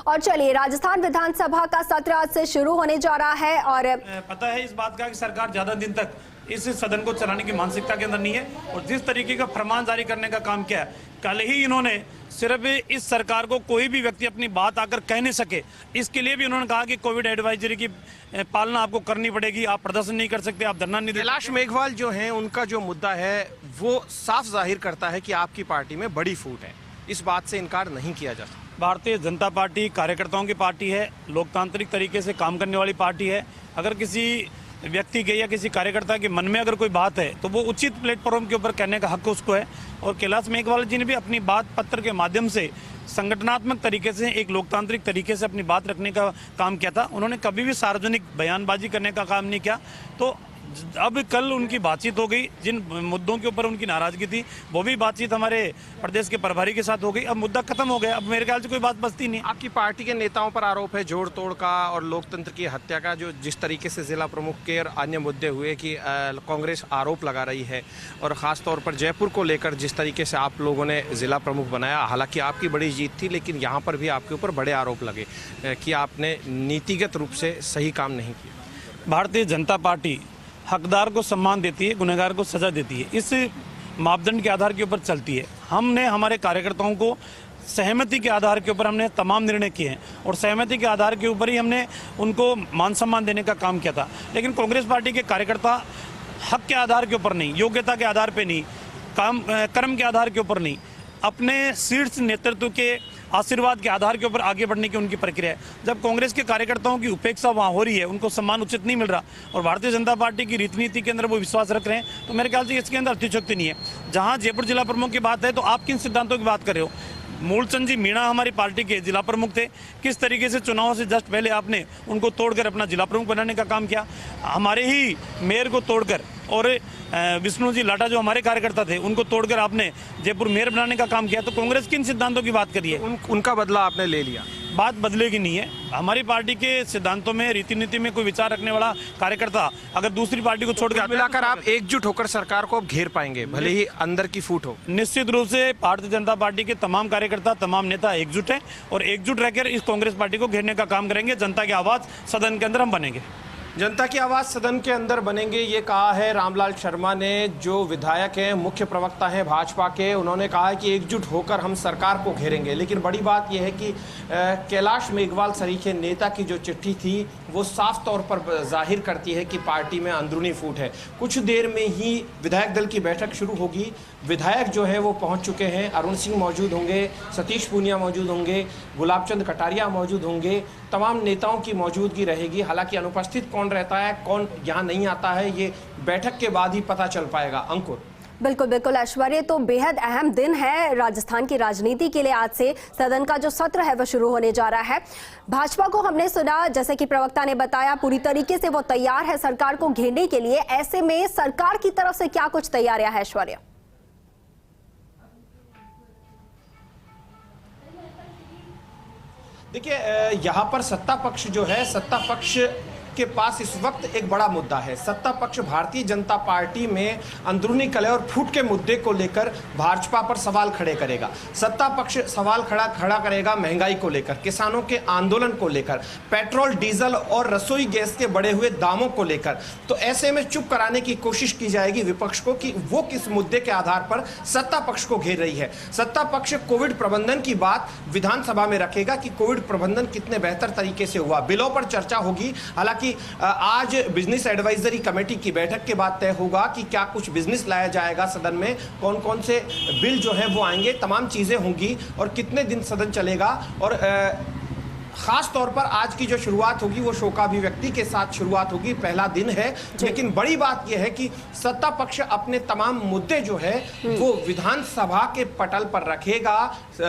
और चलिए, राजस्थान विधानसभा का सत्र आज से शुरू होने जा रहा है और पता है इस बात का कि सरकार ज्यादा दिन तक इस सदन को चलाने की मानसिकता के अंदर नहीं है और जिस तरीके का फरमान जारी करने का काम किया है, कल ही इन्होंने सिर्फ इस सरकार को कोई भी व्यक्ति अपनी बात आकर कह नहीं सके, इसके लिए भी उन्होंने कहा कि कोविड एडवाइजरी की पालना आपको करनी पड़ेगी, आप प्रदर्शन नहीं कर सकते, आप धरना नहीं दे सकते। कैलाश मेघवाल जो हैं, उनका जो मुद्दा है वो साफ जाहिर करता है कि आपकी पार्टी में बड़ी फूट है, इस बात से इनकार नहीं किया जा सकता। भारतीय जनता पार्टी कार्यकर्ताओं की पार्टी है, लोकतांत्रिक तरीके से काम करने वाली पार्टी है। अगर किसी व्यक्ति के या किसी कार्यकर्ता के मन में अगर कोई बात है तो वो उचित प्लेटफॉर्म के ऊपर कहने का हक उसको है। और कैलाश मेघवाल जी ने भी अपनी बात पत्र के माध्यम से संगठनात्मक तरीके से, एक लोकतांत्रिक तरीके से अपनी बात रखने का काम किया था। उन्होंने कभी भी सार्वजनिक बयानबाजी करने का काम नहीं किया। तो अब कल उनकी बातचीत हो गई, जिन मुद्दों के ऊपर उनकी नाराजगी थी वो भी बातचीत हमारे प्रदेश के प्रभारी के साथ हो गई। अब मुद्दा खत्म हो गया, अब मेरे ख्याल से कोई बात बचती नहीं। आपकी पार्टी के नेताओं पर आरोप है जोड़ तोड़ का और लोकतंत्र की हत्या का, जो जिस तरीके से जिला प्रमुख के और अन्य मुद्दे हुए कि कांग्रेस आरोप लगा रही है और ख़ास तौर पर जयपुर को लेकर जिस तरीके से आप लोगों ने जिला प्रमुख बनाया, हालांकि आपकी बड़ी जीत थी, लेकिन यहाँ पर भी आपके ऊपर बड़े आरोप लगे कि आपने नीतिगत रूप से सही काम नहीं किया। भारतीय जनता पार्टी हकदार को सम्मान देती है, गुनहगार को सजा देती है, इस मापदंड के आधार के ऊपर चलती है। हमने हमारे कार्यकर्ताओं को सहमति के आधार के ऊपर हमने तमाम निर्णय किए हैं और सहमति के आधार के ऊपर ही हमने उनको मान सम्मान देने का काम किया था। लेकिन कांग्रेस पार्टी के कार्यकर्ता हक के आधार के ऊपर नहीं, योग्यता के आधार पर नहीं, कर्म के आधार के ऊपर नहीं, अपने शीर्ष नेतृत्व के आशीर्वाद के आधार के ऊपर आगे बढ़ने की उनकी प्रक्रिया है। जब कांग्रेस के कार्यकर्ताओं की उपेक्षा वहाँ हो रही है, उनको सम्मान उचित नहीं मिल रहा और भारतीय जनता पार्टी की रीति नीति के अंदर वो विश्वास रख रहे हैं, तो मेरे ख्याल से इसके अंदर अतिशयोक्ति नहीं है। जहाँ जयपुर जिला प्रमुख की बात है तो आप किन सिद्धांतों की बात कर रहे हो? मूलचंद जी मीणा हमारी पार्टी के जिला प्रमुख थे, किस तरीके से चुनाव से जस्ट पहले आपने उनको तोड़कर अपना जिला प्रमुख बनाने का काम किया। हमारे ही मेयर को तोड़कर और विष्णु जी लाटा जो हमारे कार्यकर्ता थे उनको तोड़कर आपने जयपुर मेयर बनाने का काम किया। तो कांग्रेस किन सिद्धांतों की बात करिए? उनका बदला आपने ले लिया। बात बदलेगी नहीं है। हमारी पार्टी के सिद्धांतों में, रीति नीति में कोई विचार रखने वाला कार्यकर्ता अगर दूसरी पार्टी को छोड़कर मिलाकर आप एकजुट होकर सरकार को घेर पाएंगे, भले ही अंदर की फूट हो। निश्चित रूप से भारतीय जनता पार्टी के तमाम कार्यकर्ता, तमाम नेता एकजुट हैं और एकजुट रहकर इस कांग्रेस पार्टी को घेरने का काम करेंगे। जनता की आवाज सदन के अंदर हम बनेंगे। जनता की आवाज़ सदन के अंदर बनेंगे, ये कहा है रामलाल शर्मा ने, जो विधायक हैं, मुख्य प्रवक्ता हैं भाजपा के। उन्होंने कहा है कि एकजुट होकर हम सरकार को घेरेंगे। लेकिन बड़ी बात यह है कि कैलाश मेघवाल सरीखे नेता की जो चिट्ठी थी वो साफ तौर पर जाहिर करती है कि पार्टी में अंदरूनी फूट है। कुछ देर में ही विधायक दल की बैठक शुरू होगी। विधायक जो है वो पहुंच चुके हैं। अरुण सिंह मौजूद होंगे, सतीश पूनिया मौजूद होंगे, गुलाबचंद कटारिया मौजूद होंगे, तमाम नेताओं की मौजूदगी रहेगी। हालांकि अनुपस्थित कौन रहता है, कौन यहाँ नहीं आता है, ये बैठक के बाद ही पता चल पाएगा। अंकुर। बिल्कुल बिल्कुल ऐश्वर्य, तो बेहद अहम दिन है राजस्थान की राजनीति के लिए। आज से सदन का जो सत्र है वह शुरू होने जा रहा है। भाजपा को हमने सुना, जैसे कि प्रवक्ता ने बताया, पूरी तरीके से वो तैयार है सरकार को घेरने के लिए। ऐसे में सरकार की तरफ से क्या कुछ तैयारियां है ऐश्वर्य? देखिए, यहाँ पर सत्ता पक्ष जो है, सत्ता पक्ष के पास इस वक्त एक बड़ा मुद्दा है। सत्ता पक्ष भारतीय जनता पार्टी में अंदरूनी कलह और फूट के मुद्दे को लेकर भाजपा पर सवाल खड़े करेगा। सत्ता पक्ष सवाल खड़ा करेगा महंगाई को लेकर, किसानों के आंदोलन को लेकर, पेट्रोल डीजल और रसोई गैस के बढ़े हुए दामों को लेकर। तो ऐसे में चुप कराने की कोशिश की जाएगी विपक्ष को कि वो किस मुद्दे के आधार पर सत्ता पक्ष को घेर रही है। सत्ता पक्ष कोविड प्रबंधन की बात विधानसभा में रखेगा कि कोविड प्रबंधन कितने बेहतर तरीके से हुआ। बिलों पर चर्चा होगी। हालांकि आज बिजनेस एडवाइजरी कमेटी की बैठक के बाद तय होगा कि क्या कुछ बिजनेस लाया जाएगा सदन में, कौन कौन से बिल जो है वो आएंगे, तमाम चीजें होंगी और कितने दिन सदन चलेगा। और खास तौर पर आज की जो शुरुआत होगी वो शोकाभिव्यक्ति के साथ शुरुआत होगी। पहला दिन है, लेकिन बड़ी बात यह है कि सत्ता पक्ष अपने तमाम मुद्दे जो है वो विधानसभा के पटल पर रखेगा।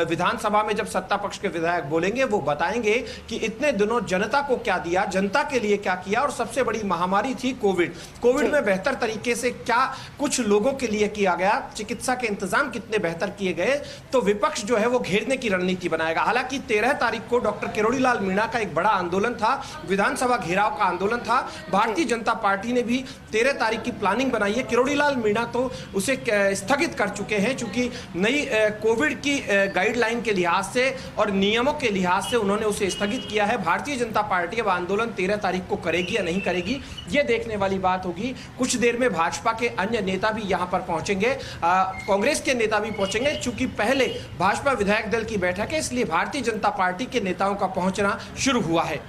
विधानसभा में जब सत्ता पक्ष के विधायक बोलेंगे वो बताएंगे कि इतने दिनों जनता को क्या दिया, जनता के लिए क्या किया, और सबसे बड़ी महामारी थी कोविड में बेहतर तरीके से क्या कुछ लोगों के लिए किया गया, चिकित्सा के इंतजाम कितने बेहतर किए गए। तो विपक्ष जो है वो घेरने की रणनीति बनाएगा। हालांकि 13 तारीख को डॉक्टर किरोड़ीलाल मीणा का एक बड़ा आंदोलन था, विधानसभा घेराव का आंदोलन था। भारतीय जनता पार्टी ने भी 13 तारीख की प्लानिंग बनाई है। किरोड़ीलाल मीणा तो उसे स्थगित कर चुके हैं, चूंकि नई कोविड की गाइडलाइन के लिहाज से और नियमों के लिहाज से उन्होंने उसे स्थगित किया है। भारतीय जनता पार्टी अब आंदोलन 13 तारीख को करेगी या नहीं करेगी, ये देखने वाली बात होगी। कुछ देर में भाजपा के अन्य नेता भी यहां पर पहुंचेंगे, कांग्रेस के नेता भी पहुंचेंगे। चूंकि पहले भाजपा विधायक दल की बैठक है, इसलिए भारतीय जनता पार्टी के नेताओं का पहुंचना शुरू हुआ है।